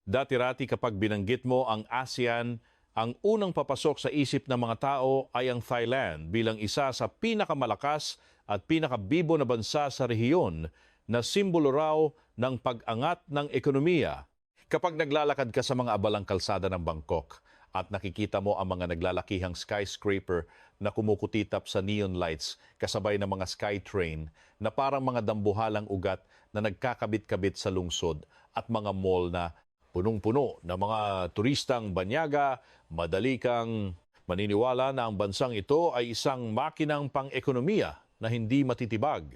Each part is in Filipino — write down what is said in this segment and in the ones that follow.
Dati-rati kapag binanggit mo ang ASEAN, ang unang papasok sa isip ng mga tao ay ang Thailand bilang isa sa pinakamalakas at pinakabibo na bansa sa rehiyon na simbolo raw ng pag-angat ng ekonomiya. Kapag naglalakad ka sa mga abalang kalsada ng Bangkok at nakikita mo ang mga naglalakihang skyscraper na kumukutitap sa neon lights kasabay ng mga skytrain na parang mga dambuhalang ugat na nagkakabit-kabit sa lungsod at mga mall na punong-puno ng mga turistang banyaga, madali kang maniniwala na ang bansang ito ay isang makinang pang-ekonomiya na hindi matitibag.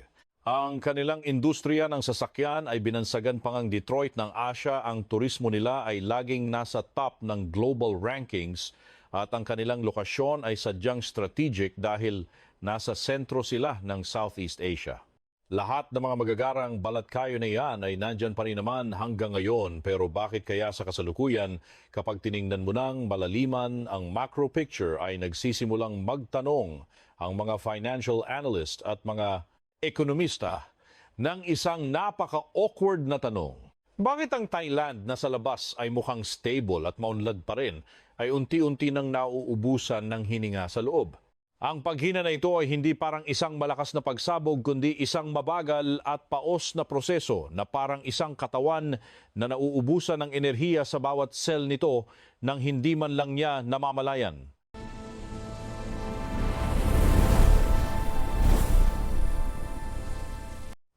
Ang kanilang industriya ng sasakyan ay binansagan pa ngang Detroit ng Asia. Ang turismo nila ay laging nasa top ng global rankings at ang kanilang lokasyon ay sadyang strategic dahil nasa sentro sila ng Southeast Asia. Lahat ng mga magagarang balatkayo na iyan ay nandyan pa rin naman hanggang ngayon. Pero bakit kaya sa kasalukuyan kapag tiningnan mo ng malaliman ang macro picture ay nagsisimulang magtanong ang mga financial analyst at mga ekonomista ng isang napaka-awkward na tanong. Bakit ang Thailand na sa labas ay mukhang stable at maunlad pa rin ay unti-unti nang nauubusan ng hininga sa loob? Ang paghina na ito ay hindi parang isang malakas na pagsabog kundi isang mabagal at paos na proseso na parang isang katawan na nauubusan ng enerhiya sa bawat cell nito nang hindi man lang niya namamalayan.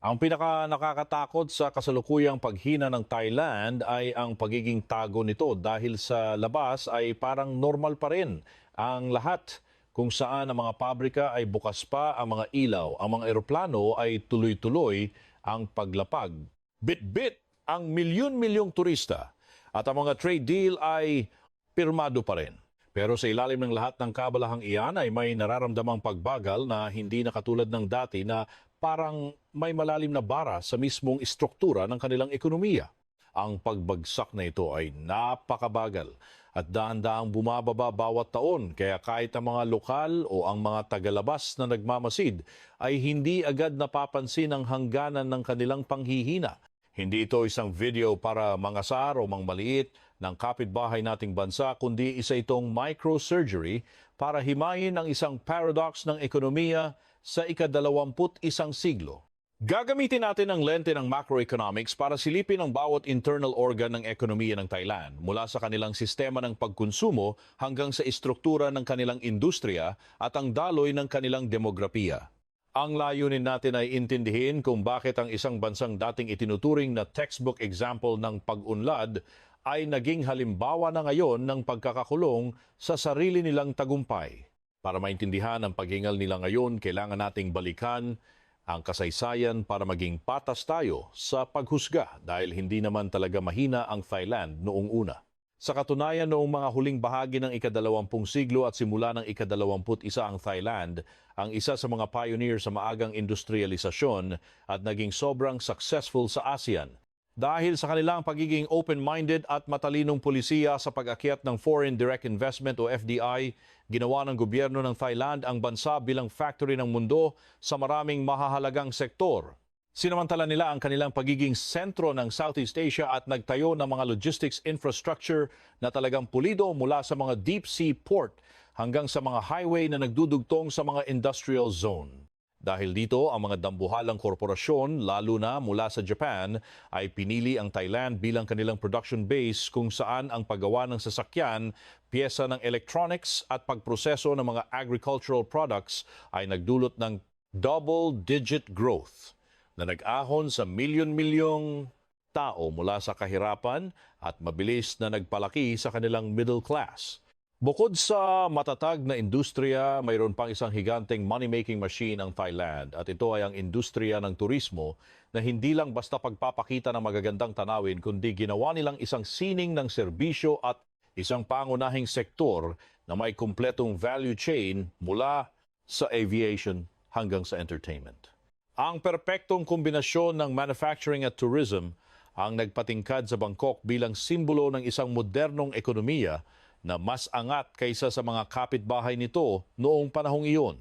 Ang pinaka-nakakatakot sa kasalukuyang paghina ng Thailand ay ang pagiging tago nito dahil sa labas ay parang normal pa rin ang lahat. Kung saan ang mga pabrika ay bukas pa ang mga ilaw, ang mga eroplano ay tuloy-tuloy ang paglapag. Bit-bit ang milyon-milyong turista at ang mga trade deal ay pirmado pa rin. Pero sa ilalim ng lahat ng kabalahang iyan ay may nararamdamang pagbagal na hindi na katulad ng dati na parang may malalim na bara sa mismong istruktura ng kanilang ekonomiya. Ang pagbagsak na ito ay napakabagal at dahan-dahang bumababa bawat taon kaya kahit ang mga lokal o ang mga tagalabas na nagmamasid ay hindi agad napapansin ang hangganan ng kanilang panghihina. Hindi ito isang video para mangasar o mangmaliit ng kapitbahay nating bansa kundi isa itong microsurgery para himayin ang isang paradox ng ekonomiya sa ika-21 siglo. Gagamitin natin ang lente ng macroeconomics para silipin ang bawat internal organ ng ekonomiya ng Thailand mula sa kanilang sistema ng pagkonsumo hanggang sa istruktura ng kanilang industriya at ang daloy ng kanilang demografiya. Ang layunin natin ay intindihin kung bakit ang isang bansang dating itinuturing na textbook example ng pag-unlad ay naging halimbawa na ngayon ng pagkakakulong sa sarili nilang tagumpay. Para maintindihan ang paghingal nila ngayon, kailangan nating balikan ang kasaysayan para maging patas tayo sa paghusga dahil hindi naman talaga mahina ang Thailand noong una. Sa katunayan, noong mga huling bahagi ng ika-20 siglo at simula ng ika-21 ang Thailand, ang isa sa mga pioneer sa maagang industrialisasyon at naging sobrang successful sa ASEAN. Dahil sa kanilang pagiging open-minded at matalinong pulisiya sa pag-akyat ng Foreign Direct Investment o FDI, ginawa ng gobyerno ng Thailand ang bansa bilang factory ng mundo sa maraming mahahalagang sektor. Sinamantala nila ang kanilang pagiging sentro ng Southeast Asia at nagtayo ng mga logistics infrastructure na talagang pulido mula sa mga deep sea port hanggang sa mga highway na nagdudugtong sa mga industrial zone. Dahil dito, ang mga dambuhalang korporasyon, lalo na mula sa Japan, ay pinili ang Thailand bilang kanilang production base kung saan ang paggawa ng sasakyan, piyesa ng electronics at pagproseso ng mga agricultural products ay nagdulot ng double-digit growth na nag-ahon sa milyon-milyong tao mula sa kahirapan at mabilis na nagpalaki sa kanilang middle class. Bukod sa matatag na industriya, mayroon pang isang higanteng money-making machine ang Thailand at ito ay ang industriya ng turismo na hindi lang basta pagpapakita ng magagandang tanawin kundi ginawa nilang isang sining ng serbisyo at isang pangunahing sektor na may kumpletong value chain mula sa aviation hanggang sa entertainment. Ang perpektong kombinasyon ng manufacturing at tourism ang nagpatingkad sa Bangkok bilang simbolo ng isang modernong ekonomiya na mas angat kaysa sa mga kapitbahay nito noong panahong iyon.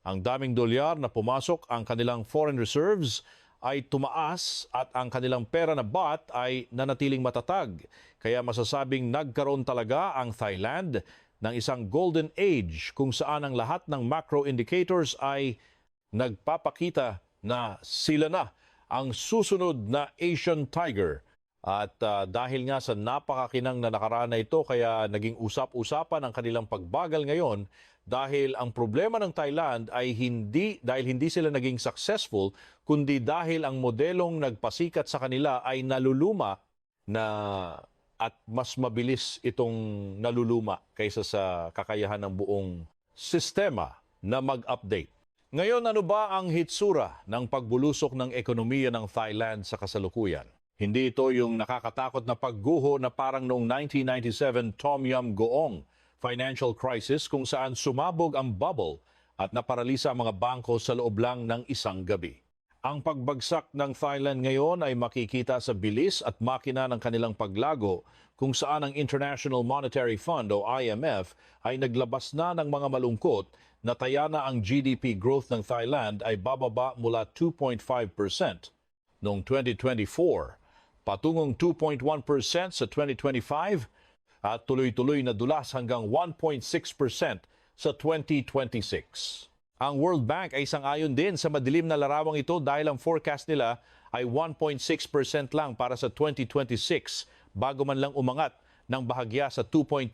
Ang daming dolyar na pumasok ang kanilang foreign reserves ay tumaas at ang kanilang pera na baht ay nanatiling matatag. Kaya masasabing nagkaroon talaga ang Thailand ng isang golden age kung saan ang lahat ng macro indicators ay nagpapakita na sila na ang susunod na Asian Tiger. At dahil nga sa napakakinang na nakaraan na ito, kaya naging usap-usapan ang kanilang pagbagal ngayon dahil ang problema ng Thailand ay hindi sila naging successful, kundi dahil ang modelong nagpasikat sa kanila ay naluluma na at mas mabilis itong naluluma kaysa sa kakayahan ng buong sistema na mag-update. Ngayon, ano ba ang hitsura ng pagbulusok ng ekonomiya ng Thailand sa kasalukuyan? Hindi ito yung nakakatakot na pagguho na parang noong 1997 Tom Yum Goong financial crisis kung saan sumabog ang bubble at naparalisa ang mga bangko sa loob lang ng isang gabi. Ang pagbagsak ng Thailand ngayon ay makikita sa bilis at makina ng kanilang paglago kung saan ang International Monetary Fund o IMF ay naglabas na ng mga malungkot na taya na ang GDP growth ng Thailand ay bababa mula 2.5% noong 2024 patungong 2.1% sa 2025 at tuloy-tuloy na dulas hanggang 1.6% sa 2026. Ang World Bank ay sang-ayon din sa madilim na larawang ito dahil ang forecast nila ay 1.6% lang para sa 2026 bago man lang umangat ng bahagya sa 2.2%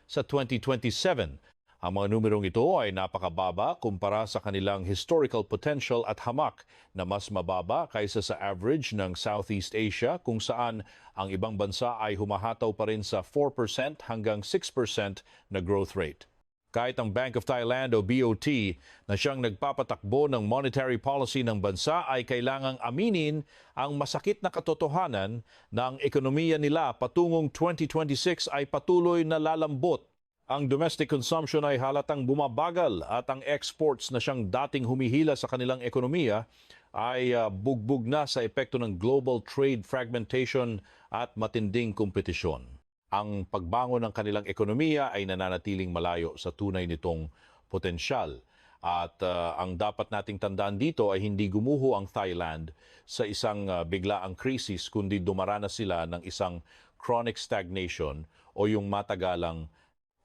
sa 2027. Ang mga numerong ito ay napakababa kumpara sa kanilang historical potential at hamak na mas mababa kaysa sa average ng Southeast Asia kung saan ang ibang bansa ay humahataw pa rin sa 4% hanggang 6% na growth rate. Kahit ang Bank of Thailand o BOT na siyang nagpapatakbo ng monetary policy ng bansa ay kailangang aminin ang masakit na katotohanan na ang ekonomiya nila patungong 2026 ay patuloy na lalambot. Ang domestic consumption ay halatang bumabagal at ang exports na siyang dating humihila sa kanilang ekonomiya ay bugbog na sa epekto ng global trade fragmentation at matinding kompetisyon. Ang pagbangon ng kanilang ekonomiya ay nananatiling malayo sa tunay nitong potensyal. At ang dapat nating tandaan dito ay hindi gumuho ang Thailand sa isang biglaang krisis, kundi dumaranas sila ng isang chronic stagnation o yung matagalang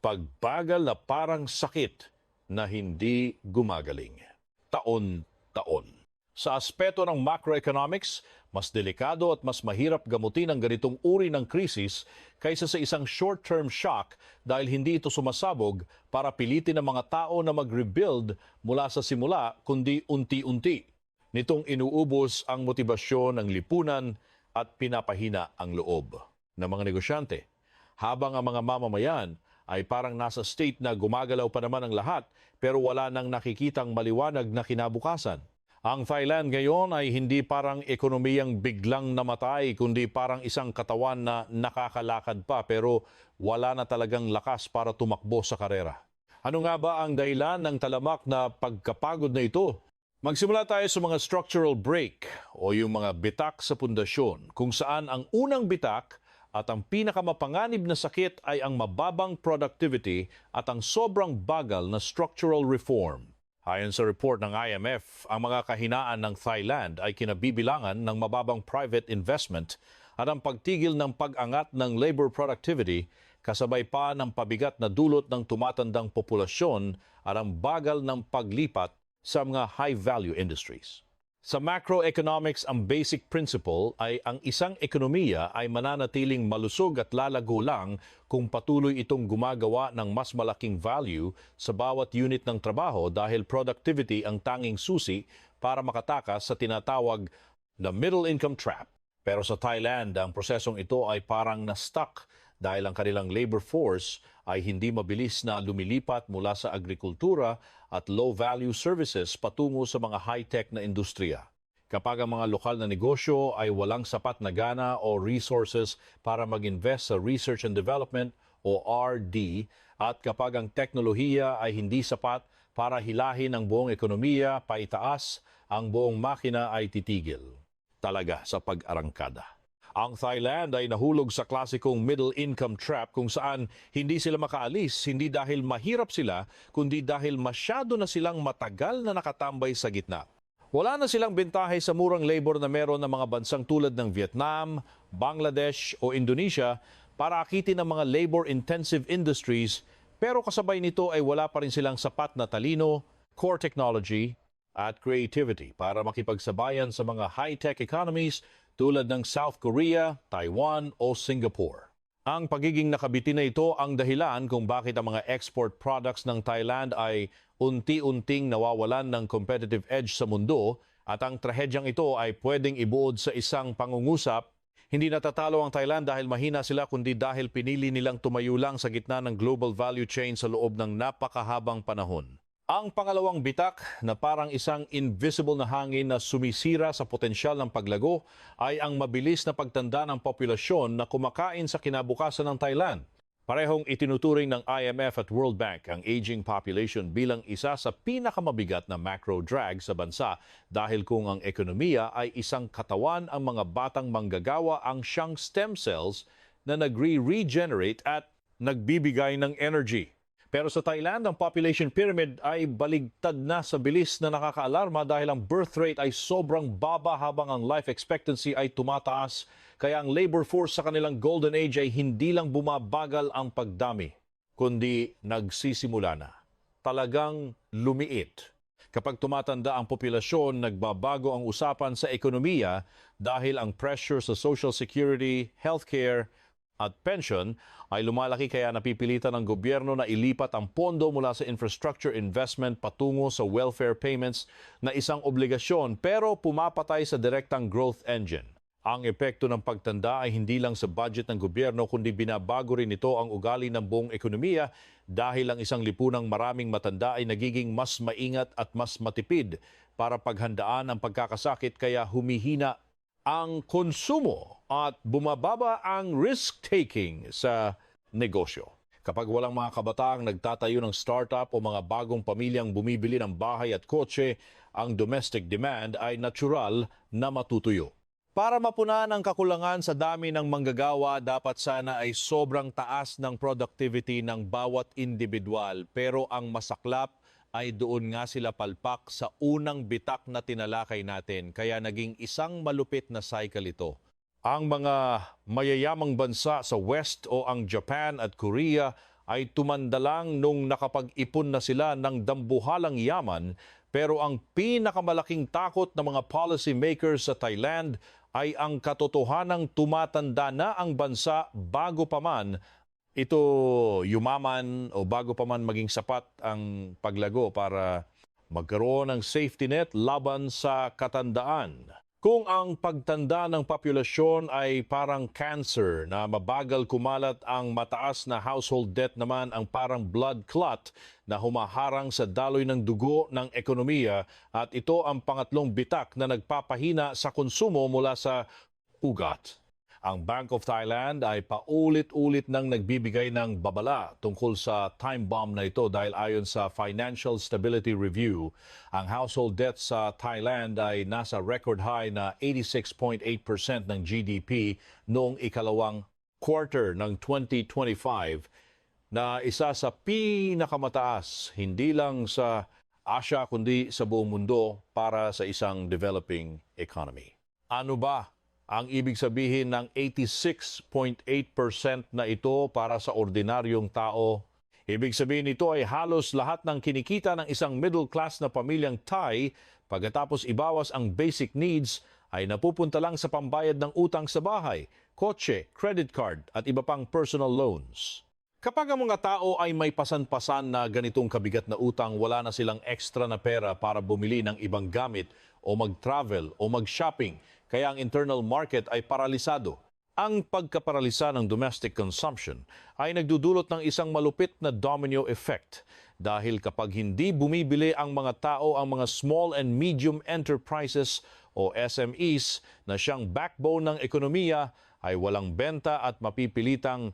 pagbagal na parang sakit na hindi gumagaling. Taon-taon. Sa aspeto ng macroeconomics, mas delikado at mas mahirap gamutin ang ganitong uri ng krisis kaysa sa isang short-term shock dahil hindi ito sumasabog para pilitin ng mga tao na mag-rebuild mula sa simula kundi unti-unti. Nitong inuubos ang motibasyon ng lipunan at pinapahina ang loob ng mga negosyante. Habang ang mga mamamayan ay parang nasa state na gumagalaw pa naman ang lahat pero wala nang nakikitang maliwanag na kinabukasan. Ang Thailand ngayon ay hindi parang ekonomiyang biglang namatay, kundi parang isang katawan na nakakalakad pa pero wala na talagang lakas para tumakbo sa karera. Ano nga ba ang dahilan ng talamak na pagkapagod na ito? Magsimula tayo sa mga structural break o yung mga bitak sa pundasyon, kung saan ang unang bitak at ang pinakamapanganib na sakit ay ang mababang productivity at ang sobrang bagal na structural reform. Ayon sa report ng IMF, ang mga kahinaan ng Thailand ay kinabibilangan ng mababang private investment at ang pagtigil ng pag-angat ng labor productivity kasabay pa ng pabigat na dulot ng tumatandang populasyon at ang bagal ng paglipat sa mga high-value industries. Sa macroeconomics, ang basic principle ay ang isang ekonomiya ay mananatiling malusog at lalago lang kung patuloy itong gumagawa ng mas malaking value sa bawat unit ng trabaho dahil productivity ang tanging susi para makatakas sa tinatawag na middle income trap. Pero sa Thailand, ang prosesong ito ay parang na-stuck dahil ang kanilang labor force ay hindi mabilis na lumilipat mula sa agrikultura at low-value services patungo sa mga high-tech na industriya. Kapag ang mga lokal na negosyo ay walang sapat na gana o resources para mag-invest sa research and development o RD at kapag ang teknolohiya ay hindi sapat para hilahin ang buong ekonomiya paitaas, ang buong makina ay titigil talaga sa pag-arangkada. Ang Thailand ay nahulog sa klasikong middle income trap kung saan hindi sila makaalis, hindi dahil mahirap sila, kundi dahil masyado na silang matagal na nakatambay sa gitna. Wala na silang bentahe sa murang labor na meron ng mga bansang tulad ng Vietnam, Bangladesh o Indonesia para akitin ang mga labor-intensive industries, pero kasabay nito ay wala pa rin silang sapat na talino, core technology at creativity para makipagsabayan sa mga high-tech economies tulad ng South Korea, Taiwan o Singapore. Ang pagiging nakabitin na ito ang dahilan kung bakit ang mga export products ng Thailand ay unti-unting nawawalan ng competitive edge sa mundo at ang trahedyang ito ay pwedeng ibuod sa isang pangungusap. Hindi natatalo ang Thailand dahil mahina sila kundi dahil pinili nilang tumayo lang sa gitna ng global value chain sa loob ng napakahabang panahon. Ang pangalawang bitak na parang isang invisible na hangin na sumisira sa potensyal ng paglago ay ang mabilis na pagtanda ng populasyon na kumakain sa kinabukasan ng Thailand. Parehong itinuturing ng IMF at World Bank ang aging population bilang isa sa pinakamabigat na macro drag sa bansa dahil kung ang ekonomiya ay isang katawan, ang mga batang manggagawa ang siyang stem cells na nagre-regenerate at nagbibigay ng energy. Pero sa Thailand, ang population pyramid ay baligtad na sa bilis na nakakaalarma dahil ang birth rate ay sobrang baba habang ang life expectancy ay tumataas. Kaya ang labor force sa kanilang golden age ay hindi lang bumabagal ang pagdami, kundi nagsisimula na. Talagang lumiit. Kapag tumatanda ang populasyon, nagbabago ang usapan sa ekonomiya dahil ang pressure sa social security, healthcare, at pension ay lumalaki kaya napipilitan ng gobyerno na ilipat ang pondo mula sa infrastructure investment patungo sa welfare payments na isang obligasyon pero pumapatay sa direktang growth engine. Ang epekto ng pagtanda ay hindi lang sa budget ng gobyerno kundi binabago rin ito ang ugali ng buong ekonomiya dahil ang isang lipunang maraming matanda ay nagiging mas maingat at mas matipid para paghandaan ang pagkakasakit kaya humihina ang konsumo at bumababa ang risk-taking sa negosyo. Kapag walang mga kabataang nagtatayo ng startup o mga bagong pamilyang bumibili ng bahay at kotse, ang domestic demand ay natural na matutuyo. Para mapunan ang kakulangan sa dami ng manggagawa, dapat sana ay sobrang taas ng productivity ng bawat individual. Pero ang masaklap ay doon nga sila palpak sa unang bitak na tinalakay natin. Kaya naging isang malupit na cycle ito. Ang mga mayayamang bansa sa West o ang Japan at Korea ay tumanda lang nung nakapag-ipon na sila ng dambuhalang yaman. Pero ang pinakamalaking takot ng mga policy makers sa Thailand ay ang katotohanang tumatanda na ang bansa bago pa man ito yumaman o bago pa man maging sapat ang paglago para magkaroon ng safety net laban sa katandaan. Kung ang pagtanda ng populasyon ay parang cancer na mabagal kumalat, ang mataas na household debt naman ang parang blood clot na humaharang sa daloy ng dugo ng ekonomiya at ito ang pangatlong bitak na nagpapahina sa konsumo mula sa ugat. Ang Bank of Thailand ay paulit-ulit nang nagbibigay ng babala tungkol sa time bomb na ito dahil ayon sa Financial Stability Review, ang household debt sa Thailand ay nasa record high na 86.8% ng GDP noong ikalawang quarter ng 2025 na isa sa pinakamataas hindi lang sa Asia kundi sa buong mundo para sa isang developing economy. Ano ba ang ibig sabihin ng 86.8% na ito para sa ordinaryong tao? Ibig sabihin nito ay halos lahat ng kinikita ng isang middle class na pamilyang Thai pagkatapos ibawas ang basic needs ay napupunta lang sa pambayad ng utang sa bahay, kotse, credit card at iba pang personal loans. Kapag ang mga tao ay may pasan-pasan na ganitong kabigat na utang, wala na silang extra na pera para bumili ng ibang gamit o mag-travel o mag-shopping. Kaya ang internal market ay paralisado. Ang pagkaparalisa ng domestic consumption ay nagdudulot ng isang malupit na domino effect. Dahil kapag hindi bumibili ang mga tao, ang mga small and medium enterprises o SMEs na siyang backbone ng ekonomiya ay walang benta at mapipilitang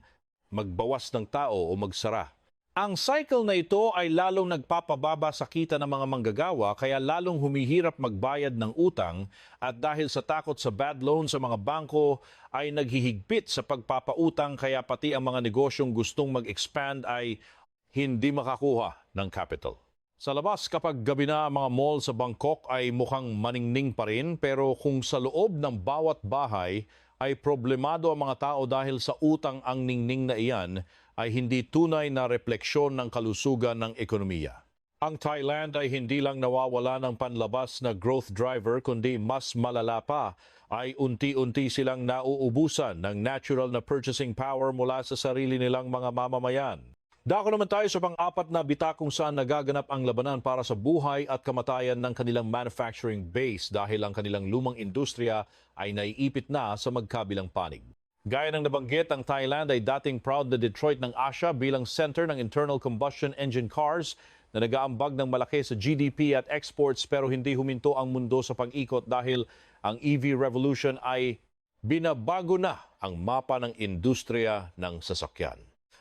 magbawas ng tao o magsara. Ang cycle na ito ay lalong nagpapababa sa kita ng mga manggagawa kaya lalong humihirap magbayad ng utang at dahil sa takot sa bad loan sa mga bangko ay naghihigpit sa pagpapautang kaya pati ang mga negosyong gustong mag-expand ay hindi makakuha ng capital. Sa labas, kapag gabi na ang mga mall sa Bangkok ay mukhang maningning pa rin, pero kung sa loob ng bawat bahay ay problemado ang mga tao dahil sa utang ang ningning na iyan, ay hindi tunay na refleksyon ng kalusugan ng ekonomiya. Ang Thailand ay hindi lang nawawala ng panlabas na growth driver kundi mas malala pa ay unti-unti silang nauubusan ng natural na purchasing power mula sa sarili nilang mga mamamayan. Dako naman tayo sa pang-apat na bita kung saan nagaganap ang labanan para sa buhay at kamatayan ng kanilang manufacturing base dahil ang kanilang lumang industriya ay naiipit na sa magkabilang panig. Gaya ng nabanggit, ang Thailand ay dating proud na Detroit ng Asia bilang center ng internal combustion engine cars na nag-aambag ng malaki sa GDP at exports pero hindi huminto ang mundo sa pag-ikot dahil ang EV revolution ay binabago na ang mapa ng industriya ng sasakyan.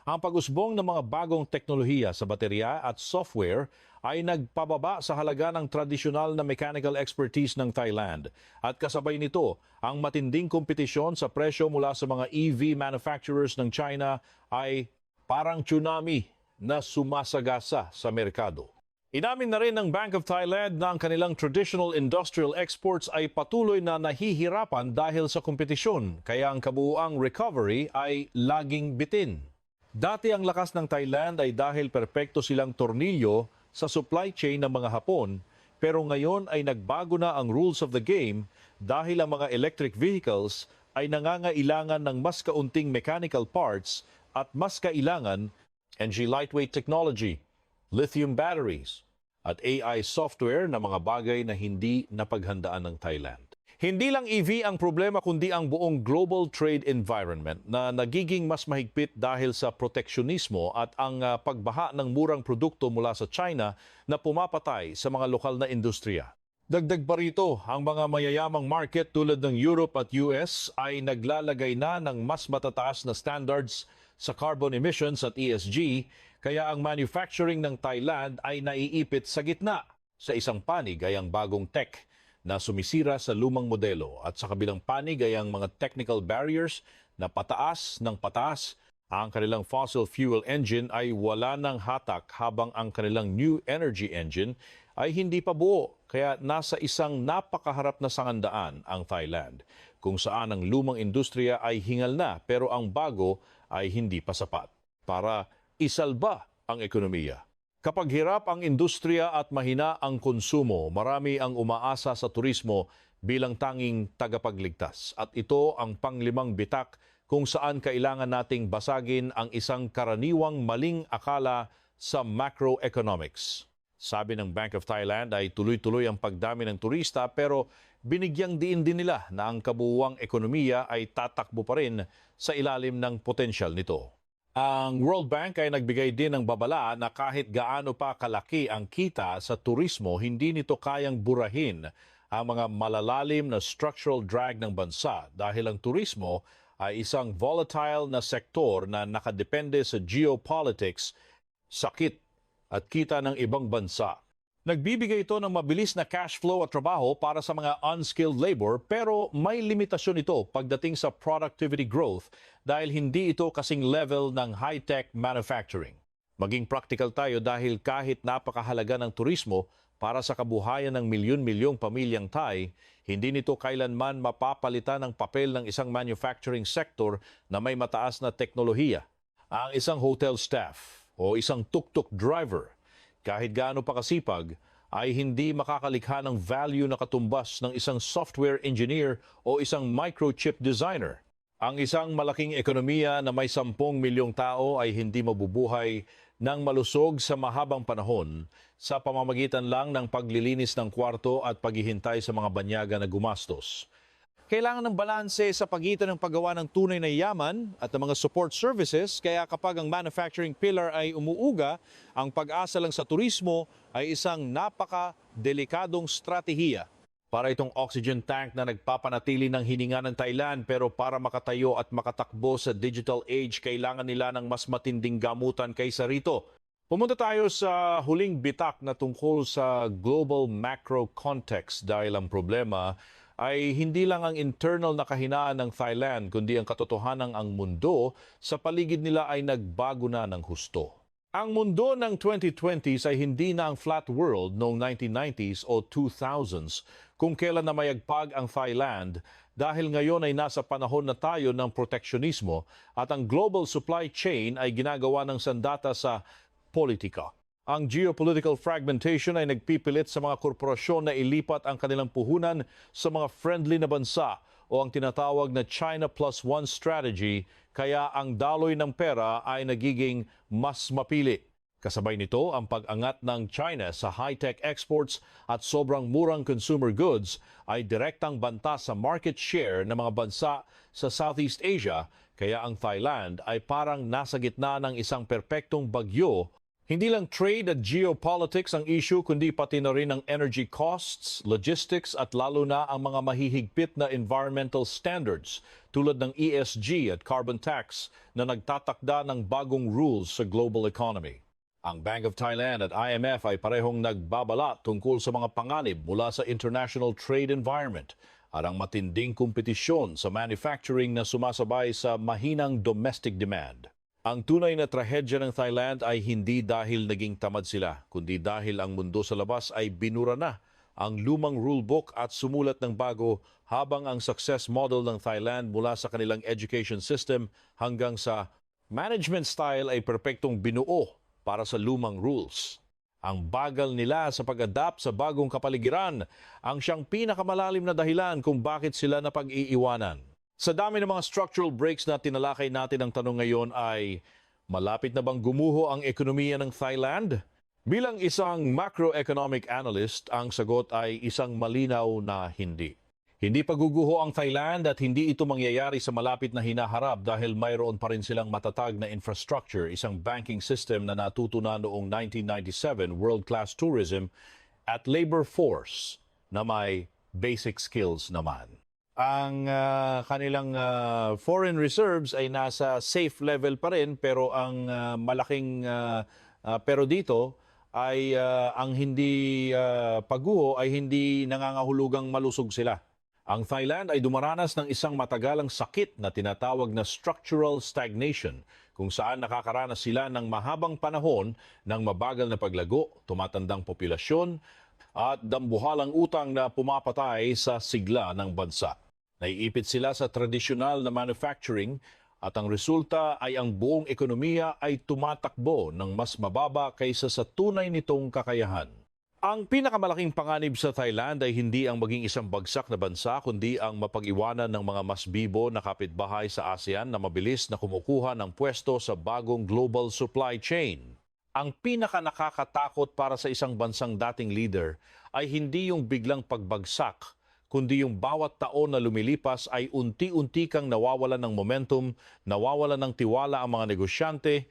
Ang pag-usbong ng mga bagong teknolohiya sa baterya at software ay nagpababa sa halaga ng tradisyonal na mechanical expertise ng Thailand. At kasabay nito, ang matinding kompetisyon sa presyo mula sa mga EV manufacturers ng China ay parang tsunami na sumasagasa sa merkado. Inamin na rin ng Bank of Thailand na ang kanilang traditional industrial exports ay patuloy na nahihirapan dahil sa kompetisyon, kaya ang kabuuang recovery ay laging bitin. Dati ang lakas ng Thailand ay dahil perpekto silang tornilyo sa supply chain ng mga Hapon, pero ngayon ay nagbago na ang rules of the game dahil ang mga electric vehicles ay nangangailangan ng mas kaunting mechanical parts at mas kailangan NG lightweight technology, lithium batteries, at AI software na mga bagay na hindi napaghandaan ng Thailand. Hindi lang EV ang problema kundi ang buong global trade environment na nagiging mas mahigpit dahil sa proteksyunismo at ang pagbaha ng murang produkto mula sa China na pumapatay sa mga lokal na industriya. Dagdag pa rito, ang mga mayayamang market tulad ng Europe at US ay naglalagay na ng mas matataas na standards sa carbon emissions at ESG, kaya ang manufacturing ng Thailand ay naiipit sa gitna. Sa isang panig ay ang bagong tech na sumisira sa lumang modelo at sa kabilang panig ay ang mga technical barriers na pataas ng pataas. Ang kanilang fossil fuel engine ay wala ng hatak habang ang kanilang new energy engine ay hindi pa buo. Kaya nasa isang napakaharap na sangandaan ang Thailand kung saan ang lumang industriya ay hingal na pero ang bago ay hindi pa sapat para isalba ang ekonomiya. Kapag hirap ang industriya at mahina ang konsumo, marami ang umaasa sa turismo bilang tanging tagapagligtas. At ito ang panglimang bitak kung saan kailangan nating basagin ang isang karaniwang maling akala sa macroeconomics. Sabi ng Bank of Thailand ay tuloy-tuloy ang pagdami ng turista pero binigyang diin din nila na ang kabuuang ekonomiya ay tatakbo pa rin sa ilalim ng potensyal nito. Ang World Bank ay nagbigay din ng babala na kahit gaano pa kalaki ang kita sa turismo, hindi nito kayang burahin ang mga malalalim na structural drag ng bansa dahil ang turismo ay isang volatile na sektor na nakadepende sa geopolitics, sakit at kita ng ibang bansa. Nagbibigay ito ng mabilis na cash flow at trabaho para sa mga unskilled labor pero may limitasyon ito pagdating sa productivity growth dahil hindi ito kasing level ng high-tech manufacturing. Maging practical tayo dahil kahit napakahalaga ng turismo para sa kabuhayan ng milyon-milyong pamilyang Thai, hindi nito kailanman mapapalitan ang papel ng isang manufacturing sector na may mataas na teknolohiya. Ang isang hotel staff o isang tuk-tuk driver kahit gaano pa kasipag, ay hindi makakalikha ng value na katumbas ng isang software engineer o isang microchip designer. Ang isang malaking ekonomiya na may 10 milyong tao ay hindi mabubuhay ng malusog sa mahabang panahon sa pamamagitan lang ng paglilinis ng kwarto at paghihintay sa mga banyaga na gumastos. Kailangan ng balanse sa pagitan ng paggawa ng tunay na yaman at ng mga support services, kaya kapag ang manufacturing pillar ay umuuga, ang pag-asa lang sa turismo ay isang napaka-delikadong strategiya. Para itong oxygen tank na nagpapanatili ng hininga ng Thailand pero para makatayo at makatakbo sa digital age, kailangan nila ng mas matinding gamutan kaysa rito. Pumunta tayo sa huling bitak na tungkol sa global macro context dahil ang problema ay hindi lang ang internal na kahinaan ng Thailand kundi ang katotohanan ang mundo sa paligid nila ay nagbago na ng husto. Ang mundo ng 2020s ay hindi na ang flat world noong 1990s o 2000s kung kailan na mayagpag ang Thailand dahil ngayon ay nasa panahon na tayo ng proteksyonismo at ang global supply chain ay ginagawa ng sandata sa politika. Ang geopolitical fragmentation ay nagpipilit sa mga korporasyon na ilipat ang kanilang puhunan sa mga friendly na bansa o ang tinatawag na China Plus One strategy, kaya ang daloy ng pera ay nagiging mas mapili. Kasabay nito ang pag-angat ng China sa high-tech exports at sobrang murang consumer goods ay direktang banta sa market share ng mga bansa sa Southeast Asia, kaya ang Thailand ay parang nasa gitna ng isang perpektong bagyo. Hindi lang trade at geopolitics ang issue kundi pati na rin ang energy costs, logistics at lalo na ang mga mahihigpit na environmental standards tulad ng ESG at carbon tax na nagtatakda ng bagong rules sa global economy. Ang Bank of Thailand at IMF ay parehong nagbabala tungkol sa mga panganib mula sa international trade environment at ang matinding kompetisyon sa manufacturing na sumasabay sa mahinang domestic demand. Ang tunay na trahedya ng Thailand ay hindi dahil naging tamad sila, kundi dahil ang mundo sa labas ay binura na ang lumang rulebook at sumulat ng bago habang ang success model ng Thailand mula sa kanilang education system hanggang sa management style ay perpektong binuo para sa lumang rules. Ang bagal nila sa pag-adapt sa bagong kapaligiran ang siyang pinakamalalim na dahilan kung bakit sila napag-iiwanan. Sa dami ng mga structural breaks na tinalakay natin, ang tanong ngayon ay, malapit na bang gumuho ang ekonomiya ng Thailand? Bilang isang macroeconomic analyst, ang sagot ay isang malinaw na hindi. Hindi pa guguho ang Thailand at hindi ito mangyayari sa malapit na hinaharap dahil mayroon pa rin silang matatag na infrastructure, isang banking system na natuto na noong 1997, world-class tourism, at labor force na may basic skills naman. Ang kanilang foreign reserves ay nasa safe level pa rin pero ang malaking pero dito ay ang hindi pagguho ay hindi nangangahulugang malusog sila. Ang Thailand ay dumaranas ng isang matagalang sakit na tinatawag na structural stagnation kung saan nakakaranas sila ng mahabang panahon ng mabagal na paglago, tumatandang populasyon at dambuhalang utang na pumapatay sa sigla ng bansa. Naiipit sila sa tradisyonal na manufacturing at ang resulta ay ang buong ekonomiya ay tumatakbo ng mas mababa kaysa sa tunay nitong kakayahan. Ang pinakamalaking panganib sa Thailand ay hindi ang maging isang bagsak na bansa kundi ang mapag-iwanan ng mga mas bibo na kapitbahay sa ASEAN na mabilis na kumukuha ng pwesto sa bagong global supply chain. Ang pinakanakakatakot para sa isang bansang dating leader ay hindi yung biglang pagbagsak, kundi yung bawat taon na lumilipas ay unti-unti kang nawawalan ng momentum, nawawalan ng tiwala ang mga negosyante,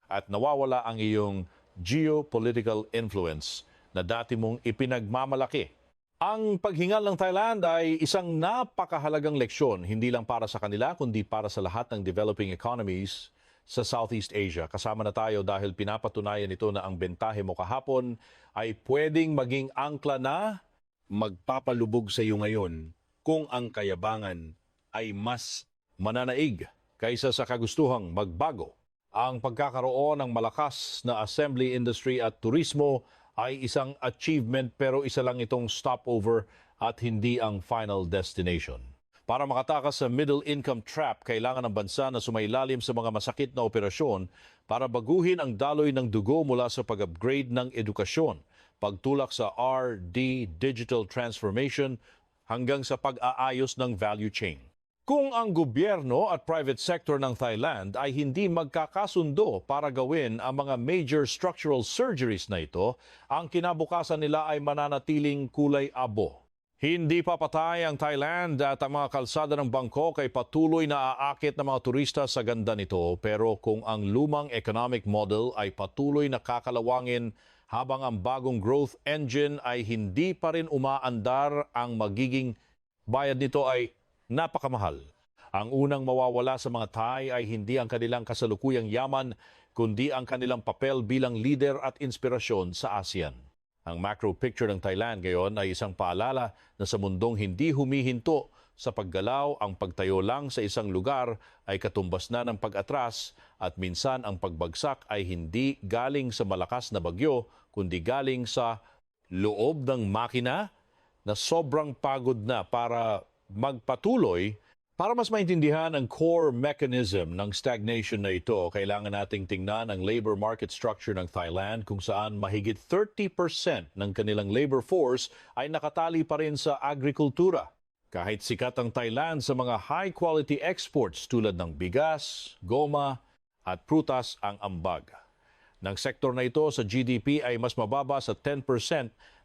at nawawala ang iyong geopolitical influence na dati mong ipinagmamalaki. Ang paghingal ng Thailand ay isang napakahalagang leksyon, hindi lang para sa kanila, kundi para sa lahat ng developing economies sa Southeast Asia. Kasama na tayo dahil pinapatunayan ito na ang bentahe mo kahapon ay pwedeng maging angkla na magpapalubog sa iyo ngayon kung ang kayabangan ay mas mananaig kaysa sa kagustuhang magbago. Ang pagkakaroon ng malakas na assembly industry at turismo ay isang achievement pero isa lang itong stopover at hindi ang final destination. Para makatakas sa middle income trap, kailangan ng bansa na sumailalim sa mga masakit na operasyon para baguhin ang daloy ng dugo mula sa pag-upgrade ng edukasyon, pagtulak sa RD digital transformation hanggang sa pag-aayos ng value chain. Kung ang gobyerno at private sector ng Thailand ay hindi magkakasundo para gawin ang mga major structural surgeries na ito, ang kinabukasan nila ay mananatiling kulay abo. Hindi papatay ang Thailand at ang mga kalsada ng Bangkok ay patuloy na aakit ng mga turista sa ganda nito, pero kung ang lumang economic model ay patuloy na kakalawangin habang ang bagong growth engine ay hindi pa rin umaandar, ang magiging bayad nito ay napakamahal. Ang unang mawawala sa mga Thai ay hindi ang kanilang kasalukuyang yaman, kundi ang kanilang papel bilang leader at inspirasyon sa ASEAN. Ang macro picture ng Thailand ngayon ay isang paalala na sa mundong hindi humihinto, sa paggalaw, ang pagtayo lang sa isang lugar ay katumbas na ng pag-atras at minsan ang pagbagsak ay hindi galing sa malakas na bagyo kundi galing sa loob ng makina na sobrang pagod na para magpatuloy. Para mas maintindihan ang core mechanism ng stagnation na ito, kailangan nating tingnan ang labor market structure ng Thailand kung saan mahigit 30% ng kanilang labor force ay nakatali pa rin sa agrikultura. Kahit sikat ang Thailand sa mga high-quality exports tulad ng bigas, goma at prutas ang ambag. Ng sektor na ito sa GDP ay mas mababa sa 10%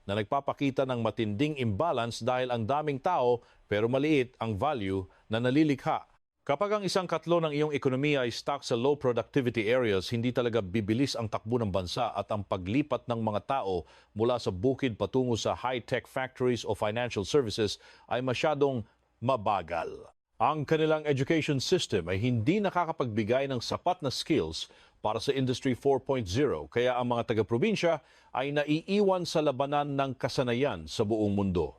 na nagpapakita ng matinding imbalance dahil ang daming tao pero maliit ang value na nalilikha. Kapag ang isang katlo ng iyong ekonomiya ay stuck sa low productivity areas, hindi talaga bibilis ang takbo ng bansa at ang paglipat ng mga tao mula sa bukid patungo sa high-tech factories o financial services ay masyadong mabagal. Ang kanilang education system ay hindi nakakapagbigay ng sapat na skills para sa Industry 4.0, kaya ang mga taga-probinsya ay naiiwan sa labanan ng kasanayan sa buong mundo.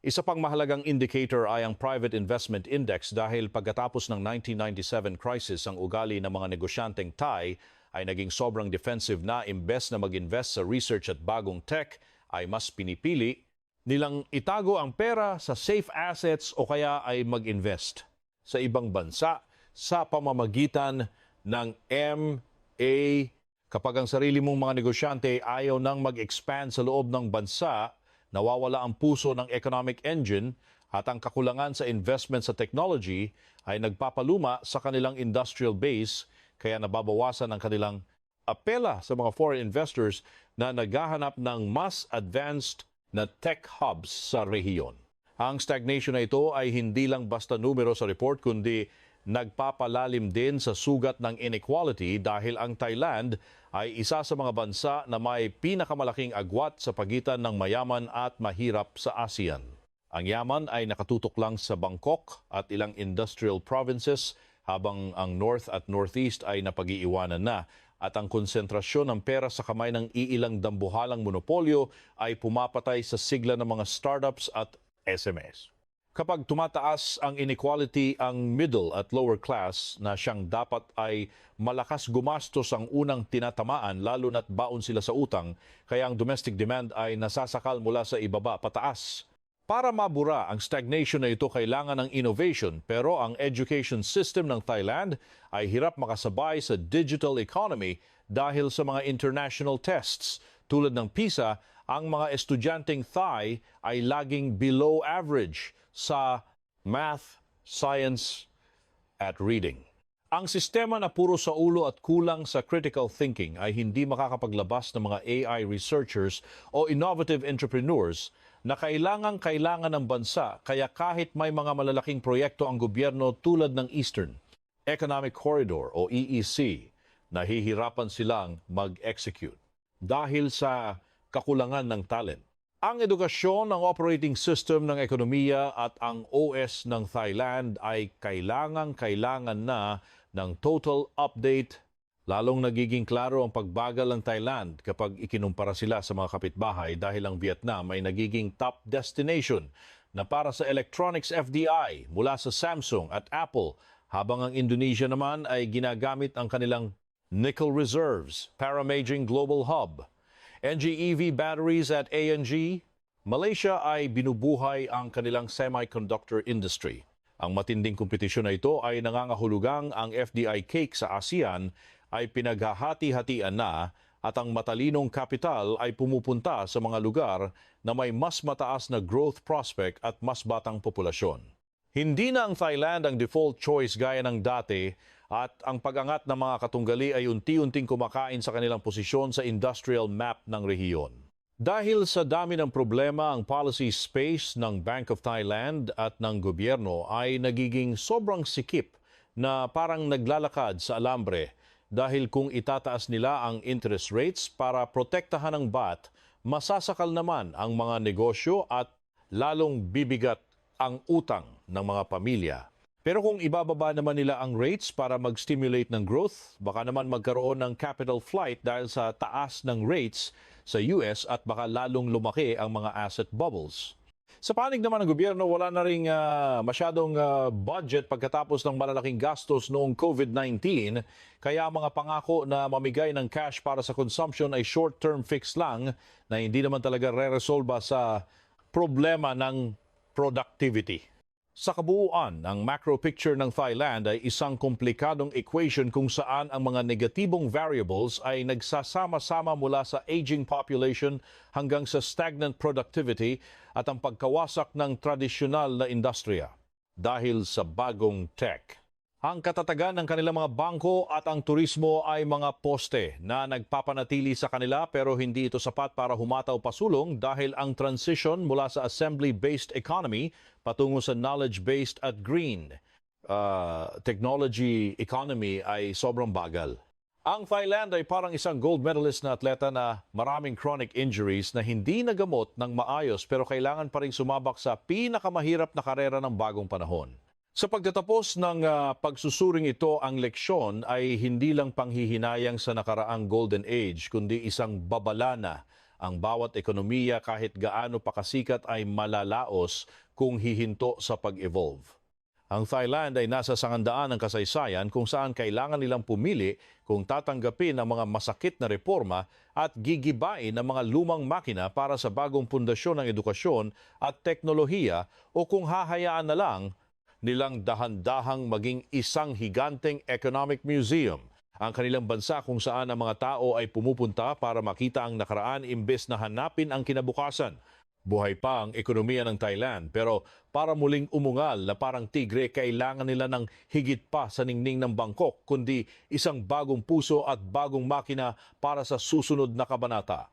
Isa pang mahalagang indicator ay ang Private Investment Index dahil pagkatapos ng 1997 crisis, ang ugali ng mga negosyanteng Thai ay naging sobrang defensive na imbes na mag-invest sa research at bagong tech ay mas pinipili nilang itago ang pera sa safe assets o kaya ay mag-invest sa ibang bansa sa pamamagitan ng MA. Kapag ang sarili mong mga negosyante ayaw nang mag-expand sa loob ng bansa, nawawala ang puso ng economic engine at ang kakulangan sa investment sa technology ay nagpapaluma sa kanilang industrial base kaya nababawasan ang kanilang apela sa mga foreign investors na naghahanap ng mas advanced na tech hubs sa rehiyon. Ang stagnation na ito ay hindi lang basta numero sa report kundi nagpapalalim din sa sugat ng inequality dahil ang Thailand ay isa sa mga bansa na may pinakamalaking agwat sa pagitan ng mayaman at mahirap sa ASEAN. Ang yaman ay nakatutok lang sa Bangkok at ilang industrial provinces habang ang North at Northeast ay napag-iiwanan na at ang konsentrasyon ng pera sa kamay ng iilang dambuhalang monopolyo ay pumapatay sa sigla ng mga startups at SMEs. Kapag tumataas ang inequality, ang middle at lower class na siyang dapat ay malakas gumastos ang unang tinatamaan lalo na't baon sila sa utang, kaya ang domestic demand ay nasasakal mula sa ibaba pataas. Para mabura ang stagnation na ito, kailangan ng innovation, pero ang education system ng Thailand ay hirap makasabay sa digital economy dahil sa mga international tests. Tulad ng PISA, ang mga estudyanteng Thai ay laging below average sa math, science, at reading. Ang sistema na puro sa ulo at kulang sa critical thinking ay hindi makakapaglabas ng mga AI researchers o innovative entrepreneurs na kailangan ng bansa, kaya kahit may mga malalaking proyekto ang gobyerno tulad ng Eastern Economic Corridor o EEC, nahihirapan silang mag-execute dahil sa kakulangan ng talent. Ang edukasyon, ang operating system ng ekonomiya at ang OS ng Thailand ay kailangan na ng total update. Lalong nagiging klaro ang pagbagal ng Thailand kapag ikinumpara sila sa mga kapitbahay dahil ang Vietnam ay nagiging top destination na para sa electronics FDI mula sa Samsung at Apple, habang ang Indonesia naman ay ginagamit ang kanilang nickel reserves para Beijing Global Hub. NGEV batteries at ANG, Malaysia ay binubuhay ang kanilang semiconductor industry. Ang matinding kompetisyon na ito ay nangangahulugang ang FDI cake sa ASEAN ay pinaghahati-hatian na at ang matalinong kapital ay pumupunta sa mga lugar na may mas mataas na growth prospect at mas batang populasyon. Hindi na ang Thailand ang default choice gaya ng dati at ang pag-angat ng mga katunggali ay unti-unting kumakain sa kanilang posisyon sa industrial map ng rehiyon. Dahil sa dami ng problema, ang policy space ng Bank of Thailand at ng gobyerno ay nagiging sobrang sikip na parang naglalakad sa alambre dahil kung itataas nila ang interest rates para protektahan ang baht, masasakal naman ang mga negosyo at lalong bibigat ang utang ng mga pamilya. Pero kung ibababa naman nila ang rates para mag-stimulate ng growth, baka naman magkaroon ng capital flight dahil sa taas ng rates sa US at baka lalong lumaki ang mga asset bubbles. Sa panig naman ng gobyerno, wala na ring masyadong budget pagkatapos ng malalaking gastos noong COVID-19. Kaya ang mga pangako na mamigay ng cash para sa consumption ay short-term fix lang na hindi naman talaga re-resolba sa problema ng productivity. Sa kabuuan, ang macro picture ng Thailand ay isang komplikadong equation kung saan ang mga negatibong variables ay nagsasama-sama mula sa aging population hanggang sa stagnant productivity at ang pagkawasak ng tradisyonal na industriya dahil sa bagong tech. Ang katatagan ng kanilang mga bangko at ang turismo ay mga poste na nagpapanatili sa kanila pero hindi ito sapat para humataw pasulong dahil ang transition mula sa assembly-based economy patungo sa knowledge-based at green technology economy ay sobrang bagal. Ang Thailand ay parang isang gold medalist na atleta na maraming chronic injuries na hindi nagamot ng maayos pero kailangan pa rin sumabak sa pinakamahirap na karera ng bagong panahon. Sa pagtatapos ng pagsusuring ito, ang leksyon ay hindi lang panghihinayang sa nakaraang golden age, kundi isang babala na ang bawat ekonomiya kahit gaano pa kasikat ay malalaos kung hihinto sa pag-evolve. Ang Thailand ay nasa sangandaan ng kasaysayan kung saan kailangan nilang pumili kung tatanggapin ang mga masakit na reforma at gigibain ang mga lumang makina para sa bagong pundasyon ng edukasyon at teknolohiya o kung hahayaan na lang nilang dahan-dahang maging isang higanteng economic museum ang kanilang bansa kung saan ang mga tao ay pumupunta para makita ang nakaraan imbes na hanapin ang kinabukasan. Buhay pa ang ekonomiya ng Thailand pero para muling umungal na parang tigre, kailangan nila ng higit pa sa ningning ng Bangkok kundi isang bagong puso at bagong makina para sa susunod na kabanata.